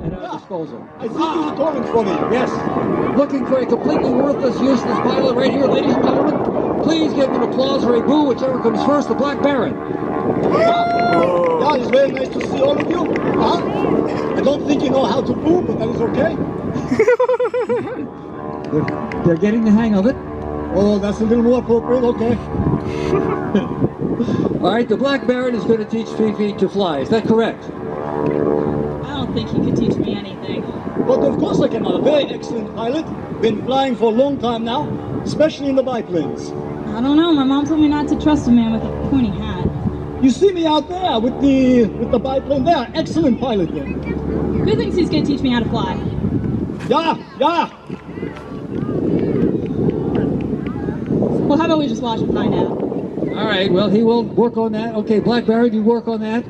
at our disposal. I think you're calling for me. Yes. Looking for a completely worthless, useless pilot right here, ladies and gentlemen. Please give an applause or a boo, whichever comes first, the Black Baron. Yeah, it's very nice to see all of you. I don't think you know how to boo, but that is okay. They're getting the hang of it. Oh, that's a little more appropriate, okay. All right, the Black Baron is going to teach Fifi to fly. Is that correct? I don't think he could teach me anything. But of course I can. I'm a very excellent pilot. Been flying for a long time now, especially in the biplanes. I don't know. My mom told me not to trust a man with a pointy hat. You see me out there with the biplane there. Excellent pilot there. Who thinks he's going to teach me how to fly? Yeah. Well, how about we just watch and find out? All right, well, he will work on that. Okay, Black Baron, you work on that.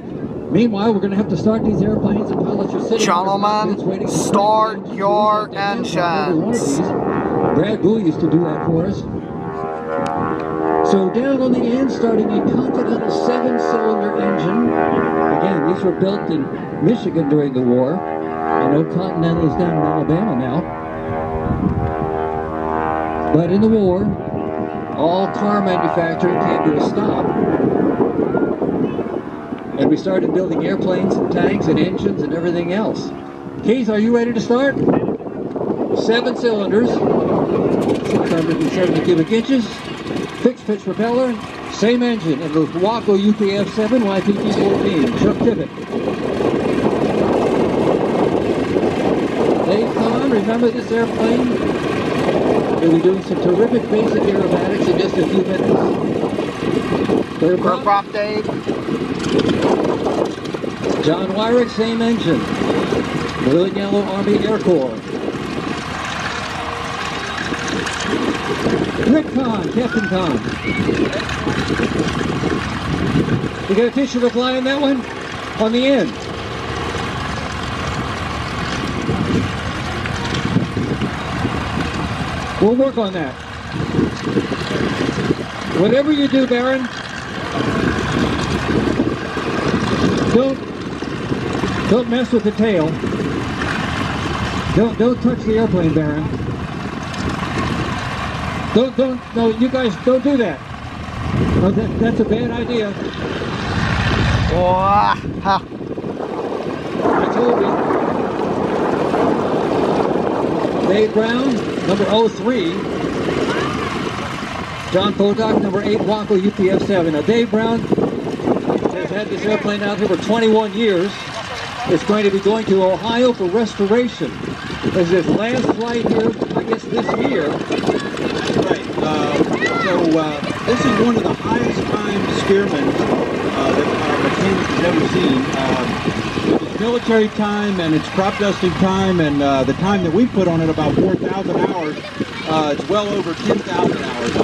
Meanwhile, we're going to have to start these airplanes, and pilots are sitting Gentlemen, start your engines. Brad Boo used to do that for us. So down on the end, starting a Continental 7-cylinder engine. Again, these were built in Michigan during the war. I know Continental is down in Alabama now. But in the war, all car manufacturing came to a stop. And we started building airplanes and tanks and engines and everything else. Keith, are you ready to start? 7 cylinders, 670 cubic inches, fixed pitch propeller, same engine, and the Waco UPF-7 YPT-14, Chuck Tippett. Dave Kahn, remember this airplane? We'll be doing some terrific basic aerobatics in just a few minutes. Clear prop, Dave. John Wyrick, same engine. Blue and Yellow Army Air Corps. Rick Kahn, Captain Kahn. You got a picture to fly on that one? On the end. We'll work on that. Whatever you do, Baron, don't mess with the tail. Don't touch the airplane, Baron. No, you guys don't do that. Oh, that's a bad idea. Oh, ha. I told you. Dave Brown, number 03. John Potok, number 8, Waco UPF-7. Now, Dave Brown has had this airplane out here for 21 years. It's going to be going to Ohio for restoration. This is his last flight here, I guess, this year. Right. This is one of the highest time spearmen that our mechanic has ever seen. It's military time and it's crop dusting time, and the time that we put on it, about 4,000 hours, it's well over 10,000 hours.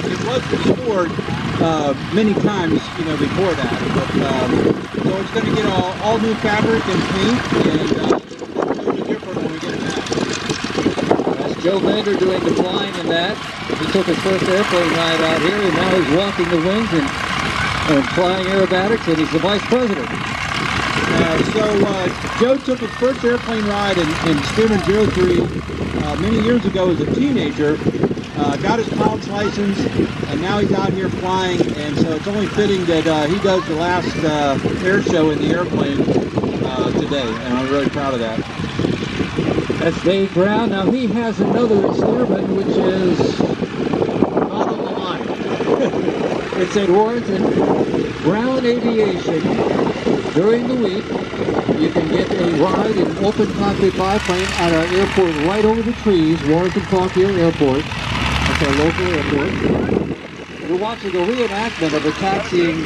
It was restored many times, before that. But so it's going to get all new fabric and paint, and it'll be different when we get it back. That's Joe Bender doing the flying in that. He took his first airplane ride out here, and now he's walking the wings and flying aerobatics, and he's the vice president. Joe took his first airplane ride in Spearman 03 many years ago as a teenager, got his pilot's license, and now he's out here flying, and so it's only fitting that he does the last air show in the airplane today, and I'm really proud of that. That's Dave Brown. Now he has another experiment, which is not on the line. It's at Warrenton Brown Aviation. During the week, you can get a ride in an open cockpit biplane at our airport right over the trees, Warrenton Fauquier Airport. That's our local airport. We're watching a reenactment of a taxiing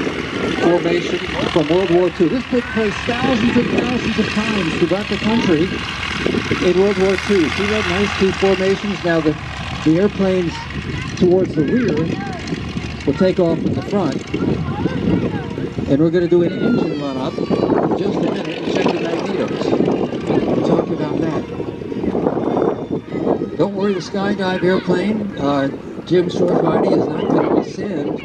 formation from World War II. This took place thousands and thousands of times throughout the country in World War II. See that nice two formations? Now the airplanes towards the rear will take off in the front. And we're going to do an engine run-up in just a minute and check the magnetos. We'll talk about that. Don't worry, the skydive airplane, Jim Shortbody, is not going to descend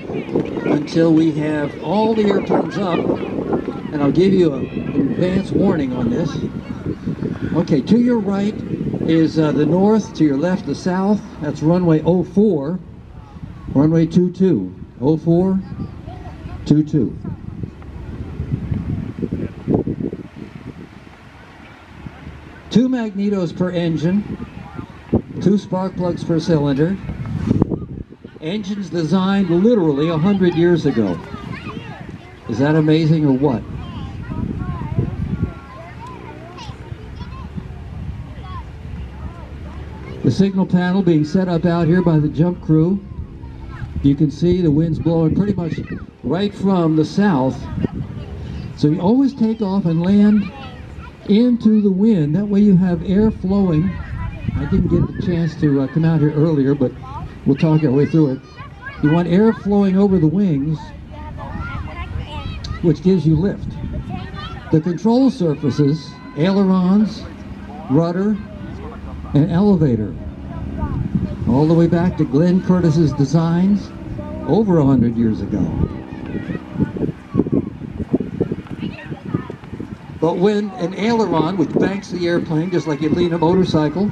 until we have all the airplanes up. And I'll give you an advance warning on this. Okay, to your right is the north, to your left the south. That's runway 04, runway 22, 04, 22. Two magnetos per engine, 2 spark plugs per cylinder. Engines designed literally 100 years ago. Is that amazing or what? The signal panel being set up out here by the jump crew. You can see the wind's blowing pretty much right from the south. So you always take off and land into the wind. That way you have air flowing. I didn't get the chance to come out here earlier, but we'll talk our way through it. You want air flowing over the wings, which gives you lift. The control surfaces, ailerons, rudder, and elevator, all the way back to Glenn Curtis's designs over 100 years ago. But when an aileron, which banks the airplane just like you lean a motorcycle,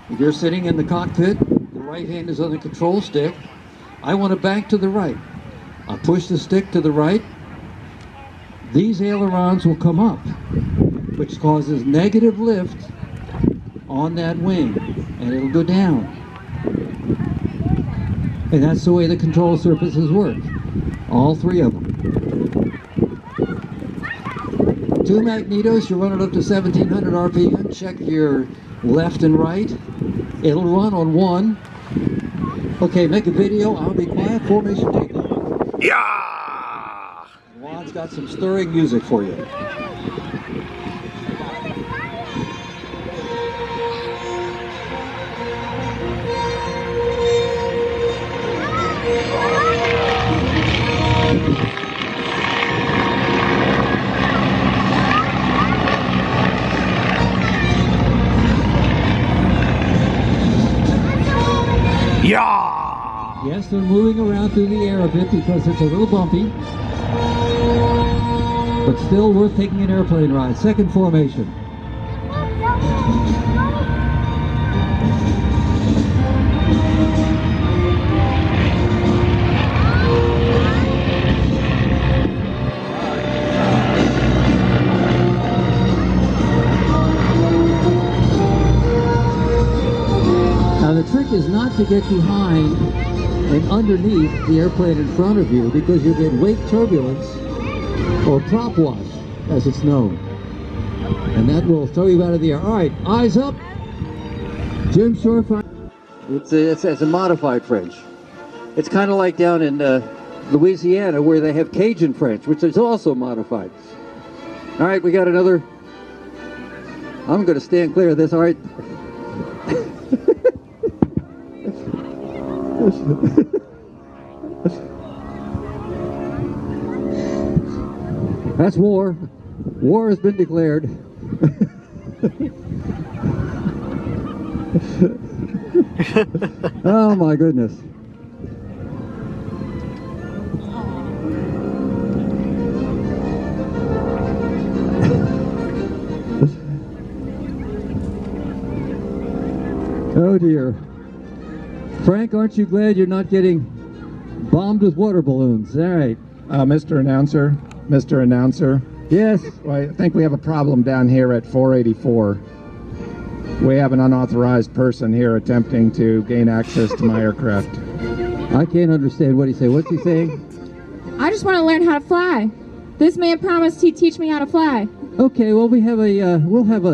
if you're sitting in the cockpit, the right hand is on the control stick. I want to bank to the right. I push the stick to the right. These ailerons will come up, which causes negative lift on that wing, and it'll go down. And that's the way the control surfaces work. All 3 of them. 2 magnetos, you run it up to 1700 RPM. Check your left and right. It'll run on 1. Okay, make a video. I'll be quiet. Formation takeoff. Yeah! Juan's got some stirring music for you. Yeah! Yes, they're moving around through the air a bit because it's a little bumpy, but still worth taking an airplane ride. Second formation. Now the trick is not to get behind and underneath the airplane in front of you, because you'll get wake turbulence or prop wash, as it's known. And that will throw you out of the air. All right, eyes up. Jim Shorefire. It's a modified French. It's kind of like down in Louisiana where they have Cajun French, which is also modified. All right, we got another. I'm going to stand clear of this. All right. That's war. War has been declared. Oh my goodness. Oh dear. Frank, aren't you glad you're not getting bombed with water balloons? All right. Mr. Announcer. Yes. Well, I think we have a problem down here at 484. We have an unauthorized person here attempting to gain access to my aircraft. I can't understand what he said. What's he saying? I just want to learn how to fly. This man promised he'd teach me how to fly. Okay, well we'll have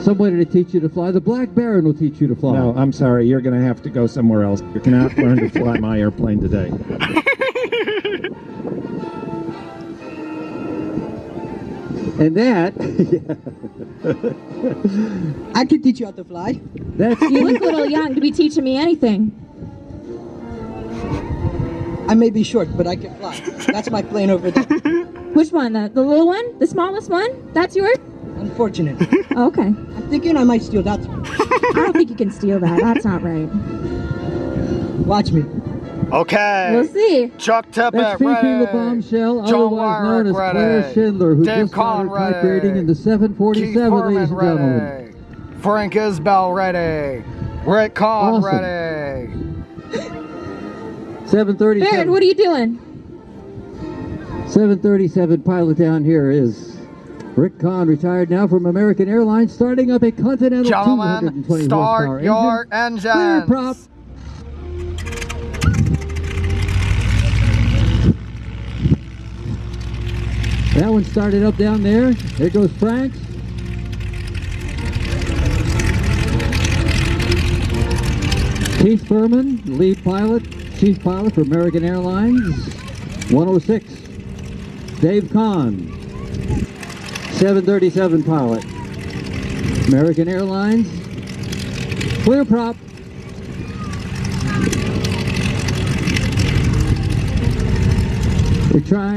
somebody to teach you to fly. The Black Baron will teach you to fly. No, I'm sorry. You're going to have to go somewhere else. You cannot learn to fly my airplane today. And that, I can teach you how to fly. that's You look a little young to be teaching me anything. I may be short, but I can fly. That's my plane over there. Which one? The little one? The smallest one? That's yours? Unfortunate. Oh, okay. I'm thinking I might steal that one. I don't think you can steal that. That's not right. Watch me. Okay. We'll see. Chuck That's Tippett Fifi ready. LaBombshell, John otherwise known as Wyrick Claire ready. Schindler, who Dave just got her Kahn type ready. rating in the Keith 747, Furman ladies and gentlemen. ready. Frank Isbell ready. Rick Kahn Awesome. ready. 737. Baron, what are you doing? 737 pilot down here is Rick Kahn, retired now from American Airlines, starting up a Continental Gentlemen, 220 start horsepower your engine. Clear engines. prop. That one started up down there. There goes Frank. Keith Furman, lead pilot, chief pilot for American Airlines, 106. Dave Kahn, 737 pilot, American Airlines. Clear prop.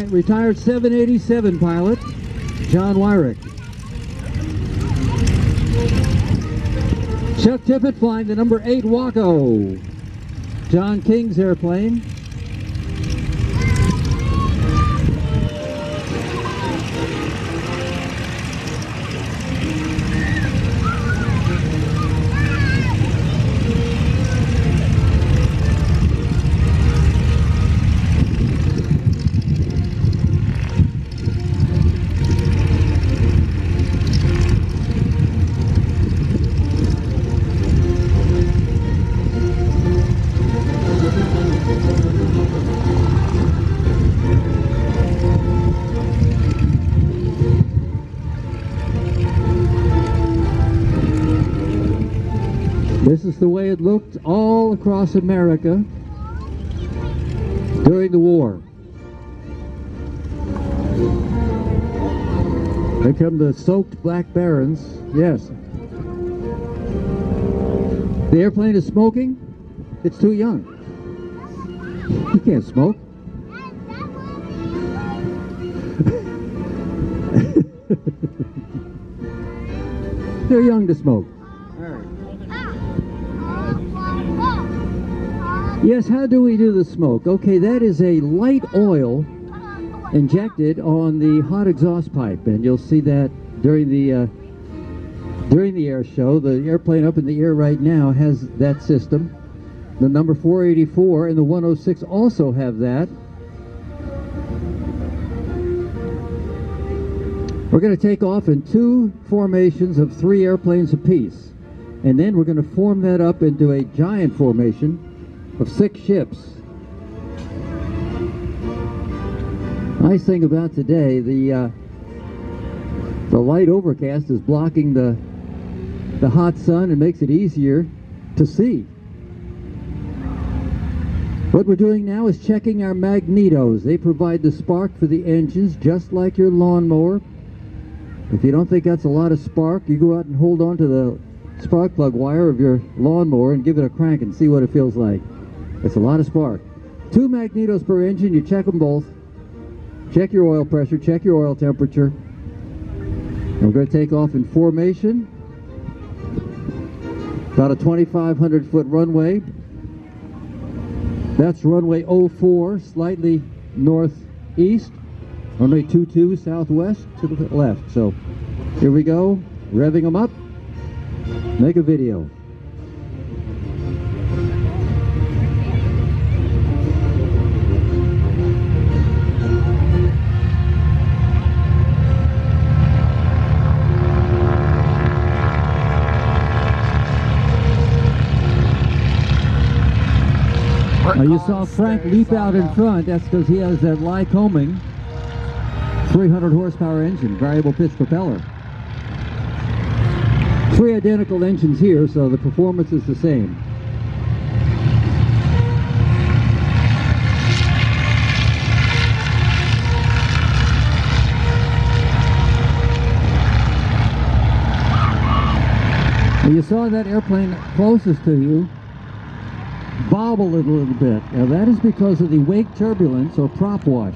Retired 787 pilot, John Wyrick. Chuck Tippett flying the number 8 Waco, John King's airplane. This is the way it looked all across America during the war. Here come the soaked Black Barons. Yes. The airplane is smoking. It's too young. You can't smoke. They're young to smoke. Yes, how do we do the smoke? Okay, that is a light oil injected on the hot exhaust pipe, and you'll see that during the air show. The airplane up in the air right now has that system. The number 484 and the 106 also have that. We're going to take off in 2 formations of 3 airplanes apiece, and then we're going to form that up into a giant formation of 6 ships. Nice thing about today, the light overcast is blocking the hot sun and makes it easier to see. What we're doing now is checking our magnetos. They provide the spark for the engines, just like your lawnmower. If you don't think that's a lot of spark, you go out and hold on to the spark plug wire of your lawnmower and give it a crank and see what it feels like. It's a lot of spark. 2 magnetos per engine. You check them both. Check your oil pressure, check your oil temperature. And we're going to take off in formation. About a 2,500 foot runway. That's runway 04, slightly northeast. Runway 22 southwest to the left. So here we go, revving them up. Make a video. Now you saw Frank leap out in front. That's because he has that Lycoming 300 horsepower engine, variable pitch propeller. 3 identical engines here, so the performance is the same. Now you saw that airplane closest to you bobble it a little bit. Now that is because of the wake turbulence or prop wash.